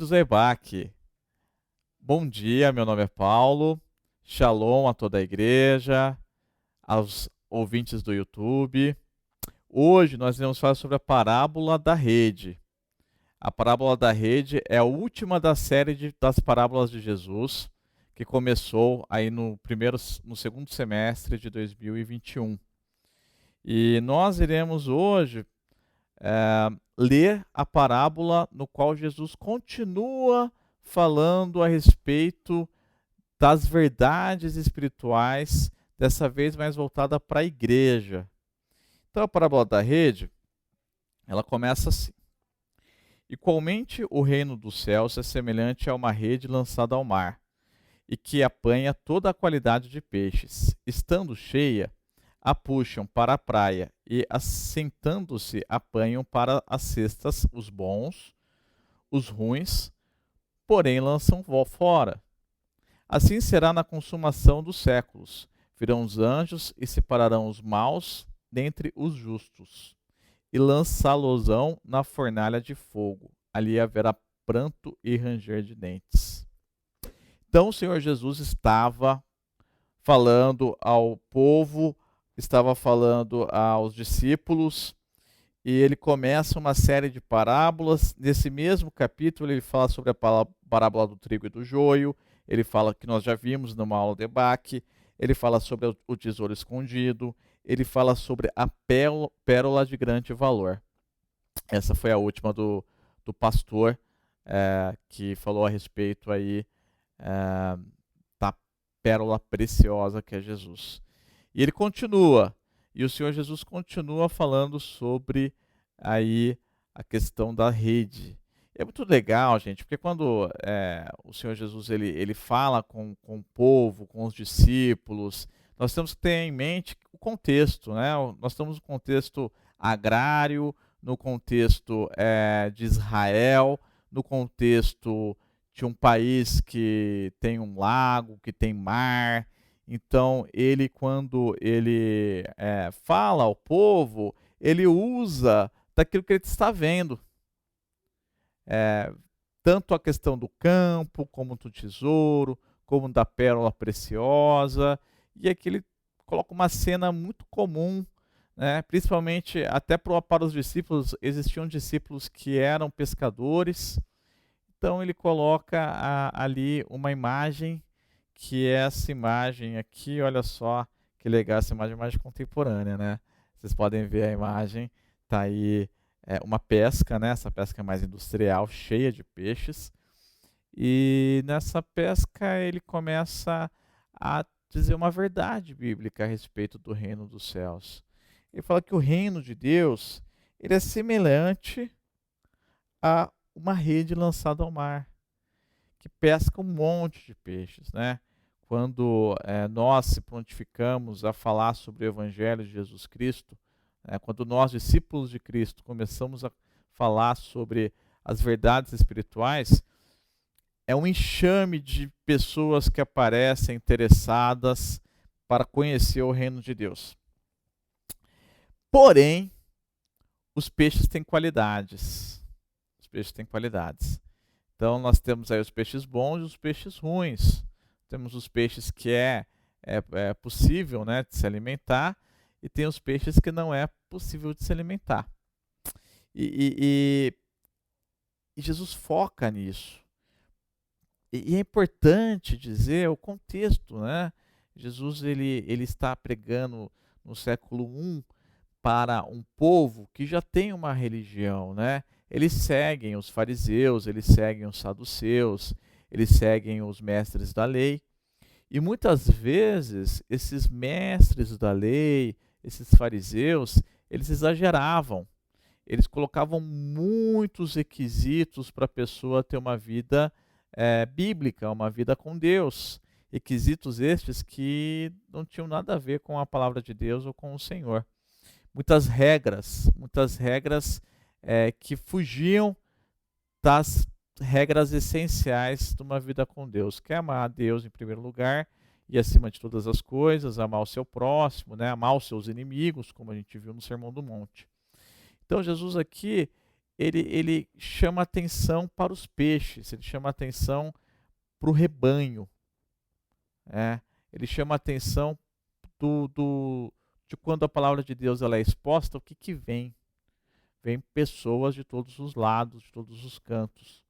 Cultos EBAC. Bom dia, meu nome é Paulo. Shalom a toda a igreja, aos ouvintes do YouTube. Hoje nós iremos falar sobre a parábola da rede. A parábola da rede é a última da série das parábolas de Jesus, que começou aí no segundo semestre de 2021. E nós iremos hoje ler a parábola no qual Jesus continua falando a respeito das verdades espirituais, dessa vez mais voltada para a igreja. Então a parábola da rede, ela começa assim: igualmente o reino dos céus é semelhante a uma rede lançada ao mar, e que apanha toda a qualidade de peixes. Estando cheia, a puxam para a praia e, assentando-se, apanham para as cestas os bons, os ruins, porém lançam fora. Assim será na consumação dos séculos. Virão os anjos e separarão os maus dentre os justos, e lançá-los-ão na fornalha de fogo. Ali haverá pranto e ranger de dentes. Então o Senhor Jesus estava falando ao povo, estava falando aos discípulos, e ele começa uma série de parábolas. Nesse mesmo capítulo ele fala sobre a parábola do trigo e do joio, ele fala, que nós já vimos numa aula de EBAC, ele fala sobre o tesouro escondido, ele fala sobre a pérola de grande valor. Essa foi a última do pastor, que falou a respeito aí da pérola preciosa que é Jesus. E ele continua, e o Senhor Jesus continua falando sobre aí a questão da rede. É muito legal, gente, porque quando o Senhor Jesus ele fala com o povo, com os discípulos, nós temos que ter em mente o contexto, né? Nós estamos no contexto agrário, no contexto de Israel, no contexto de um país que tem um lago, que tem mar. Então, quando ele fala ao povo, ele usa daquilo que ele está vendo. Tanto a questão do campo, como do tesouro, como da pérola preciosa. E aqui ele coloca uma cena muito comum, né? Principalmente até para os discípulos. Existiam discípulos que eram pescadores. Então ele coloca ali uma imagem, que é essa imagem aqui. Olha só que legal essa imagem contemporânea, né? Vocês podem ver a imagem, tá aí uma pesca, né? Essa pesca mais industrial, cheia de peixes. E nessa pesca ele começa a dizer uma verdade bíblica a respeito do reino dos céus. Ele fala que o reino de Deus, ele é semelhante a uma rede lançada ao mar, que pesca um monte de peixes, né? Quando nós se prontificamos a falar sobre o Evangelho de Jesus Cristo, quando nós, discípulos de Cristo, começamos a falar sobre as verdades espirituais, é um enxame de pessoas que aparecem interessadas para conhecer o reino de Deus. Porém, os peixes têm qualidades. Os peixes têm qualidades. Então, nós temos aí os peixes bons e os peixes ruins. Temos os peixes que é possível, né, de se alimentar, e tem os peixes que não é possível de se alimentar. E Jesus foca nisso. E é importante dizer o contexto, né? Jesus ele está pregando no século I para um povo que já tem uma religião, né? Eles seguem os fariseus, eles seguem os saduceus, eles seguem os mestres da lei. E muitas vezes esses mestres da lei, esses fariseus, eles exageravam. Eles colocavam muitos requisitos para a pessoa ter uma vida bíblica, uma vida com Deus. Requisitos estes que não tinham nada a ver com a palavra de Deus ou com o Senhor. Muitas regras que fugiam das regras essenciais de uma vida com Deus, que é amar a Deus em primeiro lugar e acima de todas as coisas, amar o seu próximo, né? Amar os seus inimigos, como a gente viu no Sermão do Monte. Então Jesus aqui, ele chama atenção para os peixes, ele chama atenção para o rebanho. Ele chama atenção de quando a palavra de Deus ela é exposta, o que vem? Vem pessoas de todos os lados, de todos os cantos.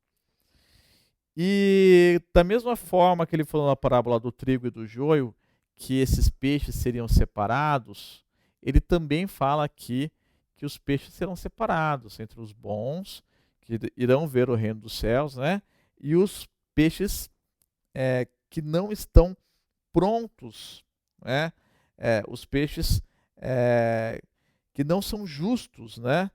E da mesma forma que ele falou na parábola do trigo e do joio, que esses peixes seriam separados, ele também fala aqui que os peixes serão separados entre os bons, que irão ver o reino dos céus, né? E os peixes que não estão prontos, né? Os peixes que não são justos, né?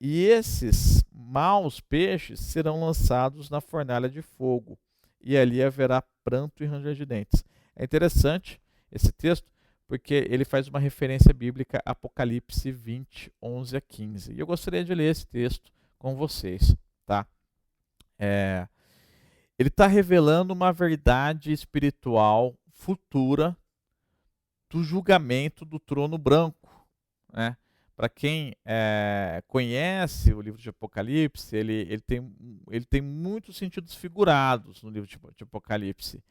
E esses maus peixes serão lançados na fornalha de fogo, e ali haverá pranto e ranger de dentes. É interessante esse texto, porque ele faz uma referência bíblica a Apocalipse 20, 11 a 15. E eu gostaria de ler esse texto com vocês, tá? Ele está revelando uma verdade espiritual futura do julgamento do trono branco, né? Para quem conhece o livro de Apocalipse, ele tem muitos sentidos figurados no livro de Apocalipse.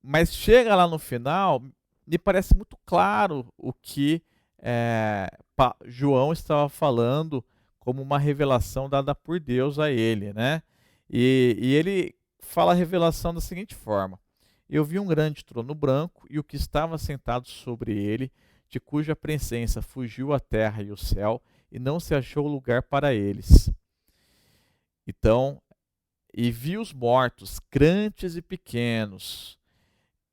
Mas chega lá no final, me parece muito claro o que João estava falando como uma revelação dada por Deus a ele, né? E ele fala a revelação da seguinte forma: eu vi um grande trono branco e o que estava sentado sobre ele, de cuja presença fugiu a terra e o céu, e não se achou lugar para eles. Então, e vi os mortos, grandes e pequenos,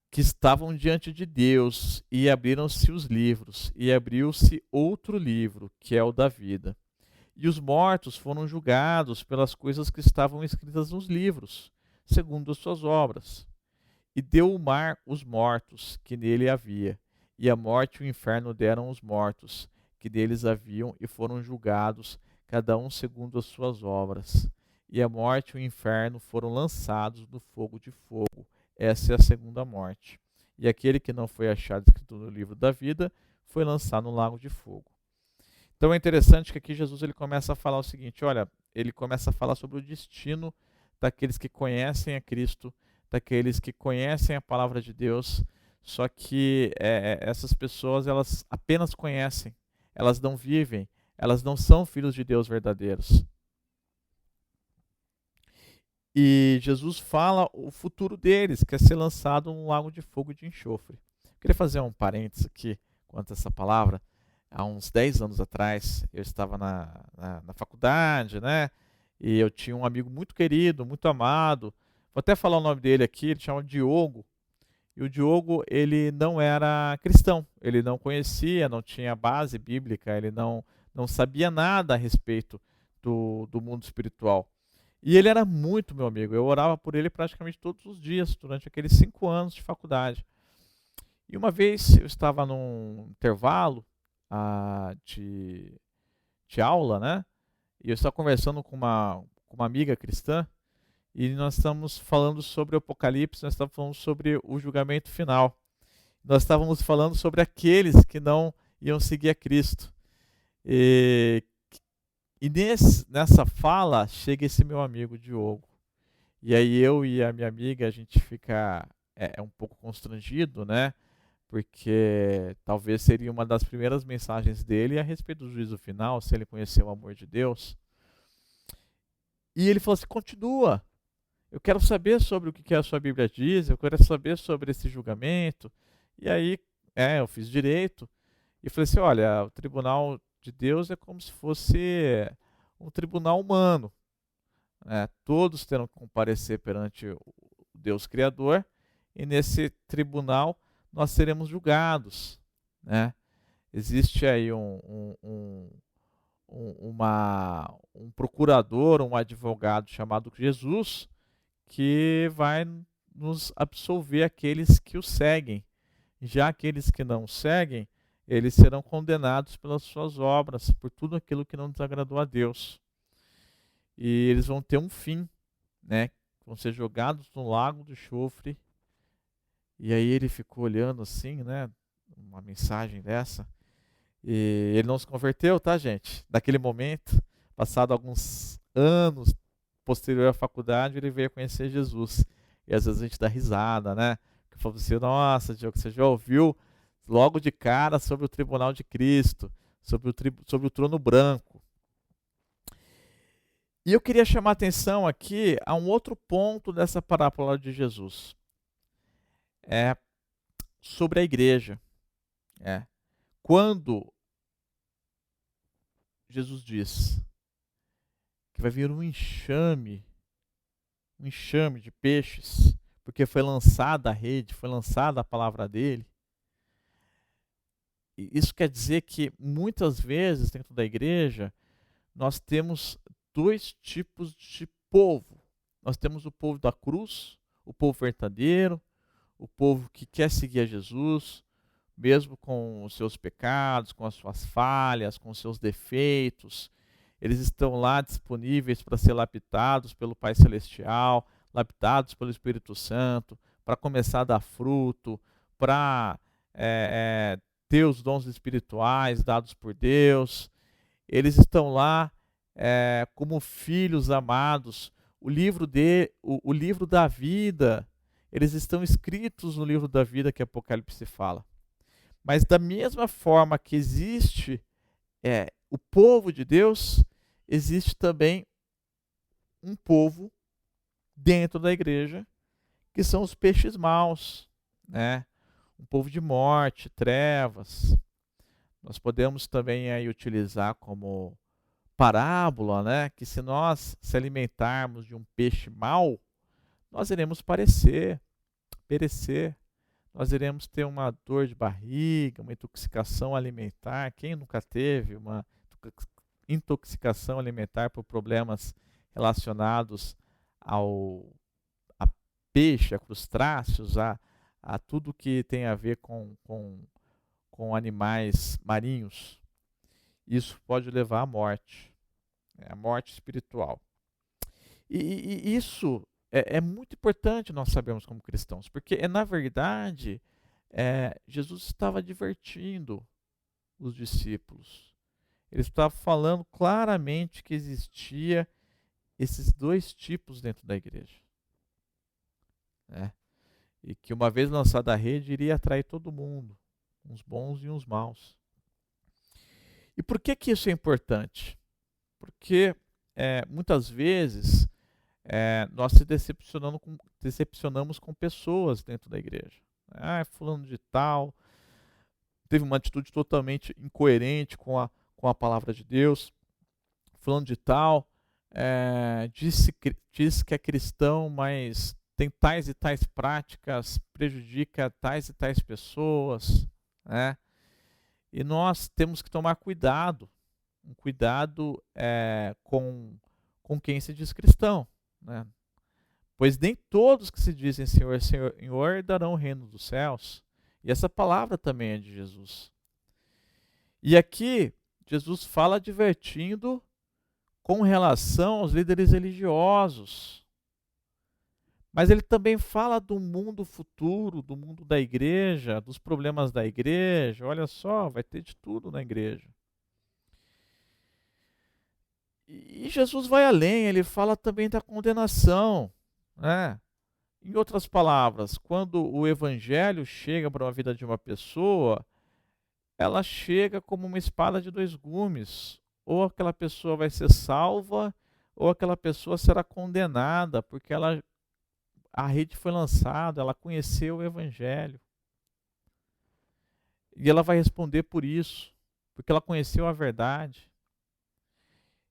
que estavam diante de Deus, e abriram-se os livros, e abriu-se outro livro, que é o da vida. E os mortos foram julgados pelas coisas que estavam escritas nos livros, segundo as suas obras. E deu o mar os mortos que nele havia, e a morte e o inferno deram os mortos que neles haviam, e foram julgados, cada um segundo as suas obras. E a morte e o inferno foram lançados no fogo de fogo. Essa é a segunda morte. E aquele que não foi achado escrito no livro da vida foi lançado no lago de fogo. Então é interessante que aqui Jesus ele começa a falar o seguinte: olha, ele começa a falar sobre o destino daqueles que conhecem a Cristo, daqueles que conhecem a palavra de Deus, só que essas pessoas elas apenas conhecem, elas não vivem, elas não são filhos de Deus verdadeiros. E Jesus fala o futuro deles, que é ser lançado num lago de fogo e de enxofre. Eu queria fazer um parênteses aqui quanto a essa palavra. Há uns 10 anos atrás, eu estava na faculdade, né? E eu tinha um amigo muito querido, muito amado. Vou até falar o nome dele aqui, ele chama Diogo. E o Diogo, ele não era cristão, ele não conhecia, não tinha base bíblica, ele não sabia nada a respeito do mundo espiritual. E ele era muito meu amigo, eu orava por ele praticamente todos os dias, durante aqueles 5 anos de faculdade. E uma vez eu estava num intervalo de aula, né? E eu estava conversando com uma amiga cristã, e nós estamos falando sobre o Apocalipse, nós estamos falando sobre o julgamento final. Nós estávamos falando sobre aqueles que não iam seguir a Cristo. E nessa fala chega esse meu amigo Diogo. E aí eu e a minha amiga, a gente fica um pouco constrangido, né? Porque talvez seria uma das primeiras mensagens dele a respeito do juízo final, se ele conhecer o amor de Deus. E ele falou assim: continua. Eu quero saber sobre o que a sua Bíblia diz, eu quero saber sobre esse julgamento. E aí, eu fiz direito e falei assim: olha, o tribunal de Deus é como se fosse um tribunal humano, né? Todos terão que comparecer perante o Deus Criador, e nesse tribunal nós seremos julgados, né? Existe aí um procurador, um advogado chamado Jesus, que vai nos absolver aqueles que o seguem. Já aqueles que não o seguem, eles serão condenados pelas suas obras, por tudo aquilo que não desagradou a Deus. E eles vão ter um fim, né? Vão ser jogados no lago do enxofre. E aí ele ficou olhando assim, né? Uma mensagem dessa. E ele não se converteu, tá, gente? Daquele momento, Passado alguns anos posterior à faculdade, ele veio a conhecer Jesus. E às vezes a gente dá risada, né? Que fala assim, nossa, Diogo, você já ouviu logo de cara sobre o tribunal de Cristo, sobre o trono branco. E eu queria chamar a atenção aqui a um outro ponto dessa parábola de Jesus. É sobre a igreja. Quando Jesus diz que vai vir um enxame de peixes, porque foi lançada a rede, foi lançada a palavra dele. E isso quer dizer que muitas vezes dentro da igreja nós temos dois tipos de povo. Nós temos o povo da cruz, o povo verdadeiro, o povo que quer seguir a Jesus, mesmo com os seus pecados, com as suas falhas, com os seus defeitos. Eles estão lá disponíveis para ser lapitados pelo Pai Celestial, lapitados pelo Espírito Santo, para começar a dar fruto, para ter os dons espirituais dados por Deus. Eles estão lá como filhos amados. O livro da vida, eles estão escritos no livro da vida que Apocalipse fala. Mas da mesma forma que existe o povo de Deus, existe também um povo dentro da igreja, que são os peixes maus, né? Um povo de morte, trevas. Nós podemos também aí utilizar como parábola, né? Que se nós se alimentarmos de um peixe mau, nós iremos perecer. Nós iremos ter uma dor de barriga, uma intoxicação alimentar. Quem nunca teve uma intoxicação alimentar por problemas relacionados a peixe, a crustáceos, a tudo que tem a ver com animais marinhos? Isso pode levar à morte, a morte espiritual. E isso é muito importante nós sabermos como cristãos, porque na verdade Jesus estava advertindo os discípulos. Ele estava falando claramente que existia esses dois tipos dentro da igreja. E que uma vez lançada a rede, iria atrair todo mundo, uns bons e uns maus. E por que isso é importante? Porque muitas vezes nós se decepcionamos com pessoas dentro da igreja. Fulano de tal teve uma atitude totalmente incoerente com a palavra de Deus. Fulano de tal diz que é cristão, mas tem tais e tais práticas, prejudica tais e tais pessoas, né? E nós temos que tomar cuidado, um cuidado com quem se diz cristão, né? Pois nem todos que se dizem Senhor, Senhor, Senhor herdarão o reino dos céus. E essa palavra também é de Jesus. E aqui, Jesus fala advertindo com relação aos líderes religiosos. Mas ele também fala do mundo futuro, do mundo da igreja, dos problemas da igreja. Olha só, vai ter de tudo na igreja. E Jesus vai além, ele fala também da condenação, né? Em outras palavras, quando o evangelho chega para a vida de uma pessoa, ela chega como uma espada de dois gumes. Ou aquela pessoa vai ser salva, ou aquela pessoa será condenada, porque a rede foi lançada, ela conheceu o evangelho. E ela vai responder por isso, porque ela conheceu a verdade.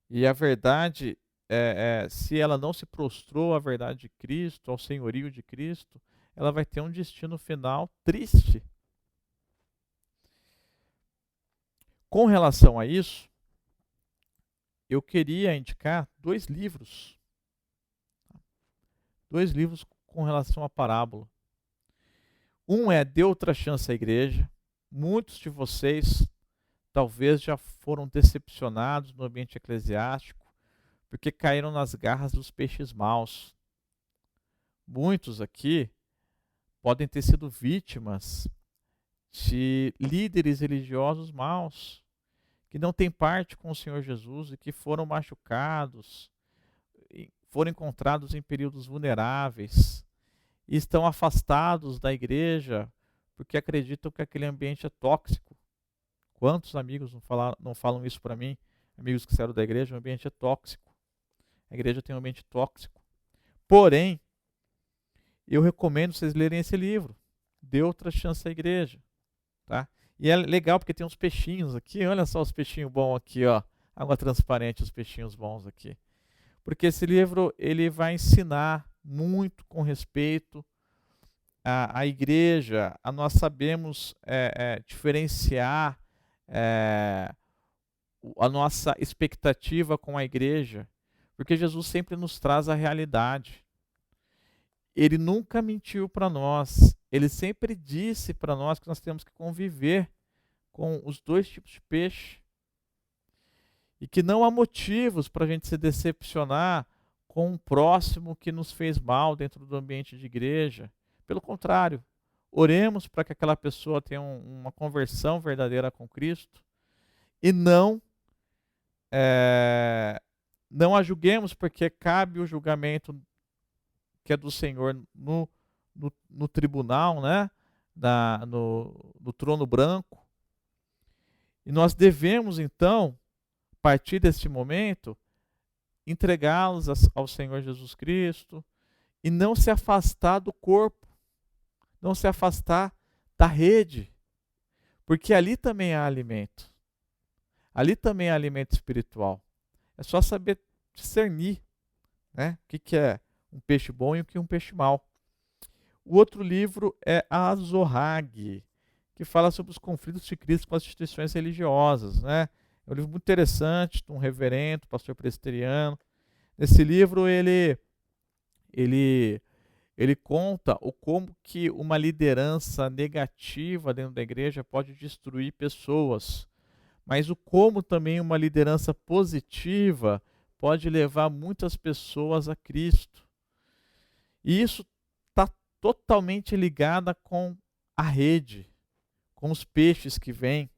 E a verdade, se ela não se prostrou à verdade de Cristo, ao senhorio de Cristo, ela vai ter um destino final triste. Com relação a isso, eu queria indicar dois livros com relação à parábola. Um é Dê Outra Chance à Igreja. Muitos de vocês talvez já foram decepcionados no ambiente eclesiástico porque caíram nas garras dos peixes maus. Muitos aqui podem ter sido vítimas de líderes religiosos maus que não têm parte com o Senhor Jesus e que foram machucados, foram encontrados em períodos vulneráveis e estão afastados da igreja porque acreditam que aquele ambiente é tóxico. Quantos amigos não falam isso para mim? Amigos que saíram da igreja, o ambiente é tóxico. A igreja tem um ambiente tóxico. Porém, eu recomendo vocês lerem esse livro. Dê outra chance à igreja. Tá? E é legal porque tem uns peixinhos aqui. Olha só os peixinhos bons aqui, ó. Água transparente, os peixinhos bons aqui. Porque esse livro ele vai ensinar muito com respeito à igreja, a nós sabemos diferenciar a nossa expectativa com a igreja, porque Jesus sempre nos traz a realidade. Ele nunca mentiu para nós, ele sempre disse para nós que nós temos que conviver com os dois tipos de peixe e que não há motivos para a gente se decepcionar com um próximo que nos fez mal dentro do ambiente de igreja. Pelo contrário, oremos para que aquela pessoa tenha uma conversão verdadeira com Cristo e não a julguemos, porque cabe o julgamento que é do Senhor no tribunal, né? No trono branco. E nós devemos, então, a partir deste momento, entregá-los ao Senhor Jesus Cristo e não se afastar do corpo, não se afastar da rede, porque ali também há alimento. Ali também há alimento espiritual. É só saber discernir, né? O que é um peixe bom e o que é um peixe mau. O outro livro é a Zohag, que fala sobre os conflitos de Cristo com as instituições religiosas, né? É um livro muito interessante, de um reverendo, pastor presbiteriano. Nesse livro ele conta como que uma liderança negativa dentro da igreja pode destruir pessoas, mas o como também uma liderança positiva pode levar muitas pessoas a Cristo. E isso está totalmente ligado com a rede, com os peixes que vêm.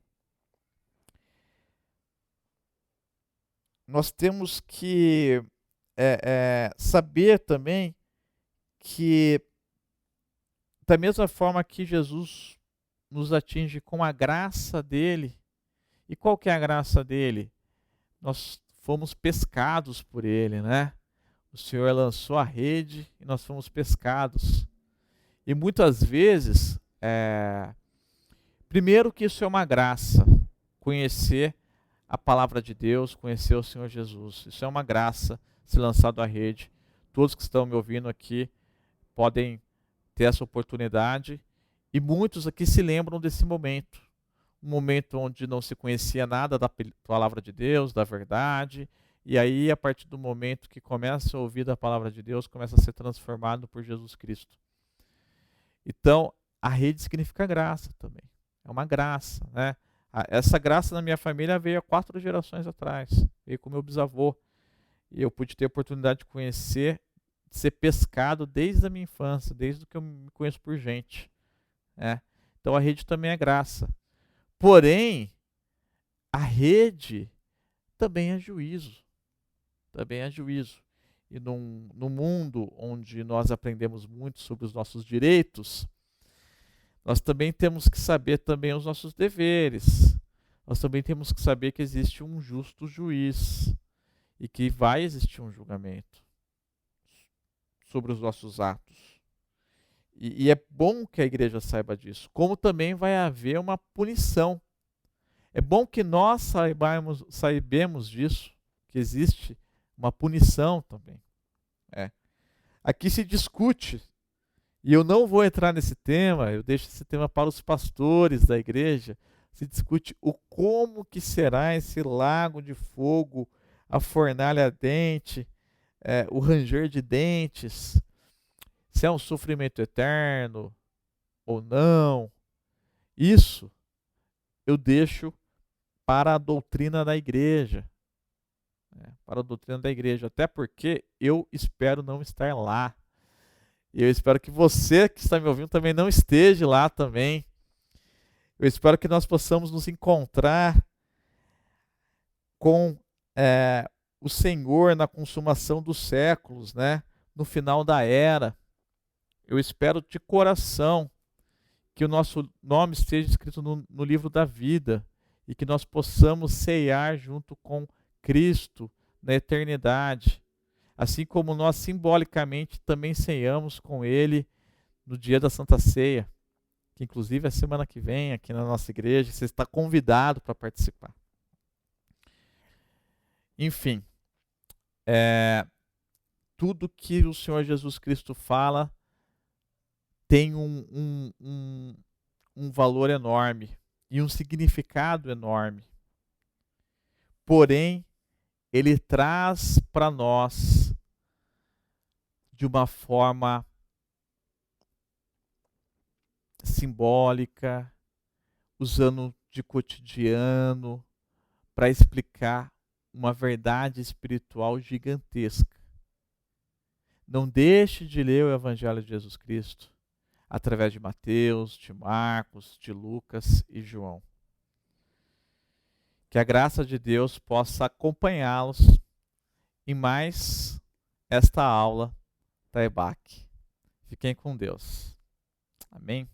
Nós temos que saber também que, da mesma forma que Jesus nos atinge com a graça dele, e qual que é a graça dele? Nós fomos pescados por ele, né? O Senhor lançou a rede e nós fomos pescados. E muitas vezes, primeiro que isso é uma graça, conhecer a palavra de Deus, conhecer o Senhor Jesus. Isso é uma graça, ser lançado à rede. Todos que estão me ouvindo aqui podem ter essa oportunidade. E muitos aqui se lembram desse momento. Um momento onde não se conhecia nada da palavra de Deus, da verdade. E aí, a partir do momento que começa a ouvir a palavra de Deus, começa a ser transformado por Jesus Cristo. Então, a rede significa graça também. É uma graça, né? Essa graça na minha família veio há 4 gerações atrás. Veio com meu bisavô. E eu pude ter a oportunidade de conhecer, de ser pescado desde a minha infância, desde que eu me conheço por gente. Então, a rede também é graça. Porém, a rede também é juízo. Também é juízo. E num mundo onde nós aprendemos muito sobre os nossos direitos, nós também temos que saber também os nossos deveres. Nós também temos que saber que existe um justo juiz e que vai existir um julgamento sobre os nossos atos. E é bom que a igreja saiba disso, como também vai haver uma punição. É bom que nós saibamos disso, que existe uma punição também. Aqui se discute, e eu não vou entrar nesse tema, eu deixo esse tema para os pastores da igreja, se discute o como que será esse lago de fogo, a fornalha ardente, o ranger de dentes, se é um sofrimento eterno ou não. Isso eu deixo para a doutrina da igreja. Para a doutrina da igreja. Até porque eu espero não estar lá. E eu espero que você que está me ouvindo também não esteja lá também. Eu espero que nós possamos nos encontrar com o Senhor na consumação dos séculos, né? No final da era. Eu espero de coração que o nosso nome esteja escrito no livro da vida e que nós possamos ceiar junto com Cristo na eternidade, assim como nós simbolicamente também ceiamos com Ele no dia da Santa Ceia, que inclusive é semana que vem aqui na nossa igreja, você está convidado para participar. Enfim, tudo que o Senhor Jesus Cristo fala tem um valor enorme e um significado enorme. Porém, ele traz para nós de uma forma simbólica, usando de cotidiano, para explicar uma verdade espiritual gigantesca. Não deixe de ler o Evangelho de Jesus Cristo através de Mateus, de Marcos, de Lucas e João. Que a graça de Deus possa acompanhá-los em mais esta aula da EBAC. Fiquem com Deus. Amém?